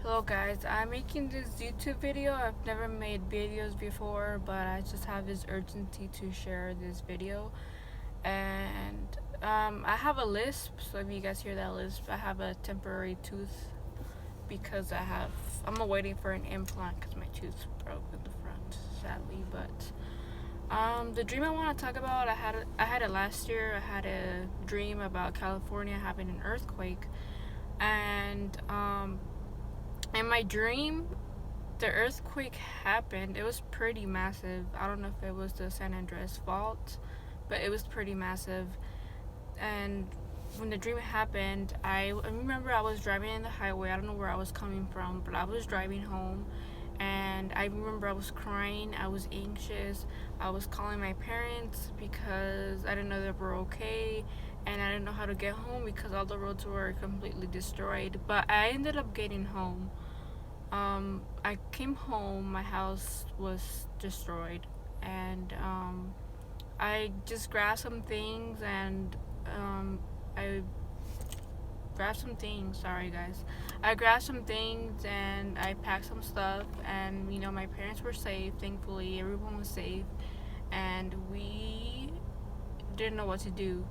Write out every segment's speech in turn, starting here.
Hello guys, I'm making this YouTube video. I've never made videos before, but I just have this urgency to share this video. And I have a lisp, so if you guys hear that lisp, I have a temporary tooth because I'm waiting for an implant because my tooth broke in the front, sadly. But the dream I want to talk about, I had it last year. I had a dream about California having an earthquake, and in my dream, the earthquake happened. It was pretty massive. I don't know if it was the San Andreas fault, but it was pretty massive. And when the dream happened, I remember I was driving in the highway. I don't know where I was coming from, but I was driving home. And I remember I was crying. I was anxious. I was calling my parents because I didn't know they were okay. And I didn't know how to get home because all the roads were completely destroyed. But I ended up getting home. I came home, my house was destroyed, and I just grabbed some things and I grabbed some things. Sorry, guys. I grabbed some things and I packed some stuff, and my parents were safe. Thankfully, everyone was safe, and we didn't know what to do.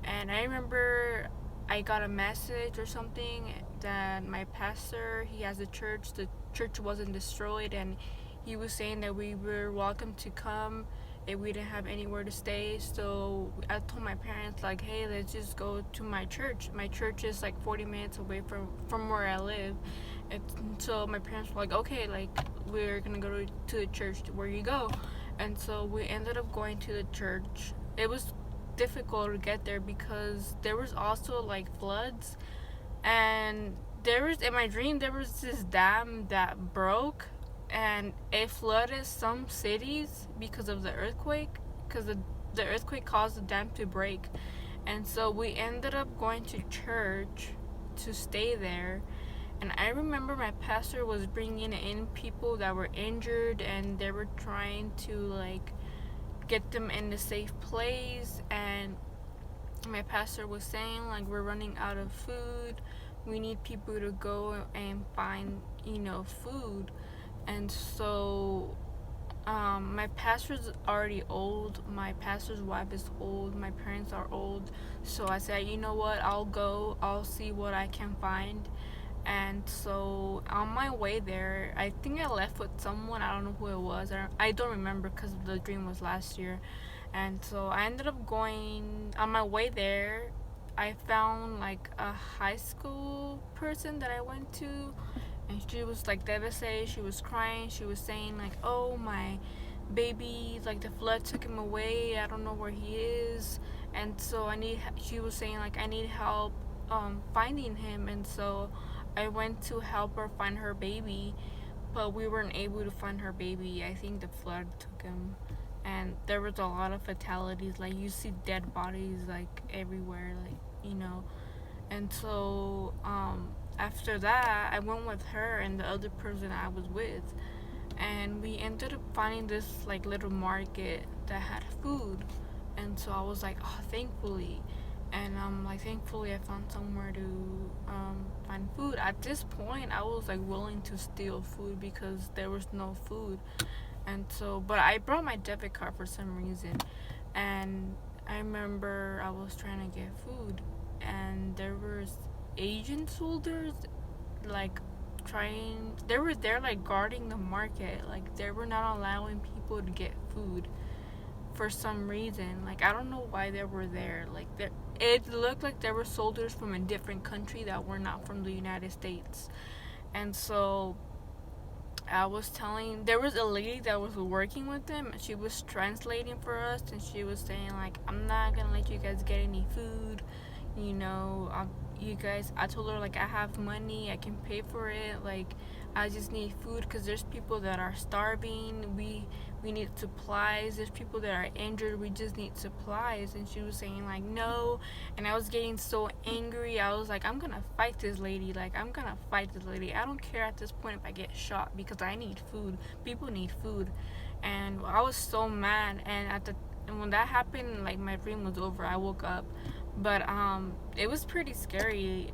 And I remember I got a message or something that my pastor, he has a church, the church wasn't destroyed, and he was saying that we were welcome to come if we didn't have anywhere to stay. So I told my parents, like, hey, let's just go to my church. My church is like 40 minutes away from where I live. And so my parents were like, okay, like, we're gonna go to the church where you go. And so we ended up going to the church. It was difficult to get there because there was also like floods, and there was, in my dream, there was this dam that broke and it flooded some cities because of the earthquake, because the earthquake caused the dam to break. And so we ended up going to church to stay there. And I remember my pastor was bringing in people that were injured, and they were trying to like get them in a safe place. And my pastor was saying, like, we're running out of food, we need people to go and find food. And so my pastor's already old, my pastor's wife is old, my parents are old. So I said, you know what, I'll go, I'll see what I can find. And so on my way there, I think I left with someone. I don't know who it was. I don't remember because the dream was last year. And so I ended up going on my way there. I found like a high school person that I went to, and she was like devastated. She was crying. She was saying like, "Oh, my baby, like the flood took him away. I don't know where he is." And so she was saying like, I need help finding him. And so I went to help her find her baby, but we weren't able to find her baby. I think the flood took him, and there was a lot of fatalities. Like, you see dead bodies like everywhere, like. And so after that, I went with her and the other person I was with, and we ended up finding this like little market that had food. And so I was like, oh, thankfully. And like, thankfully I found somewhere to find food. At this point, I was like willing to steal food because there was no food. And so, but I brought my debit card for some reason, and I remember I was trying to get food, and there was Asian soldiers like they were there like guarding the market. Like, they were not allowing people to get food for some reason. Like, I don't know why they were there. Like, it looked like there were soldiers from a different country that were not from the United States. And so there was a lady that was working with them, and she was translating for us, and she was saying like, I'm not gonna let you guys get any food, you guys. I told her like, I have money, I can pay for it, like, I just need food because there's people that are starving. We need supplies. There's people that are injured. We just need supplies. And she was saying like, no. And I was getting so angry. I was like, I'm gonna fight this lady. Like, I'm gonna fight this lady. I don't care at this point if I get shot because I need food. People need food. And I was so mad. And when that happened, like, my dream was over. I woke up, but it was pretty scary.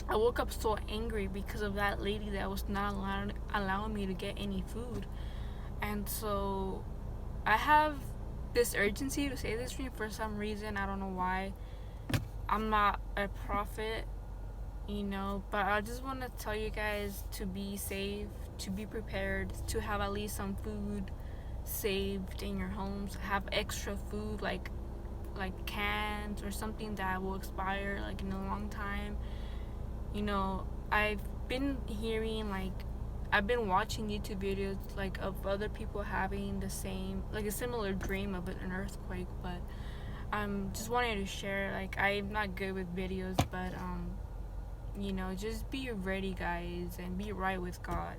I woke up so angry because of that lady that was not allowing me to get any food. And so I have this urgency to say this to you for some reason. I don't know why. I'm not a prophet, but I just want to tell you guys to be safe, to be prepared, to have at least some food saved in your homes. Have extra food like cans or something that will expire like in a long time. I've been hearing I've been watching YouTube videos like of other people having the same like a similar dream of an earthquake, but I'm just wanting to share, like, I'm not good with videos, but just be ready, guys, and be right with God.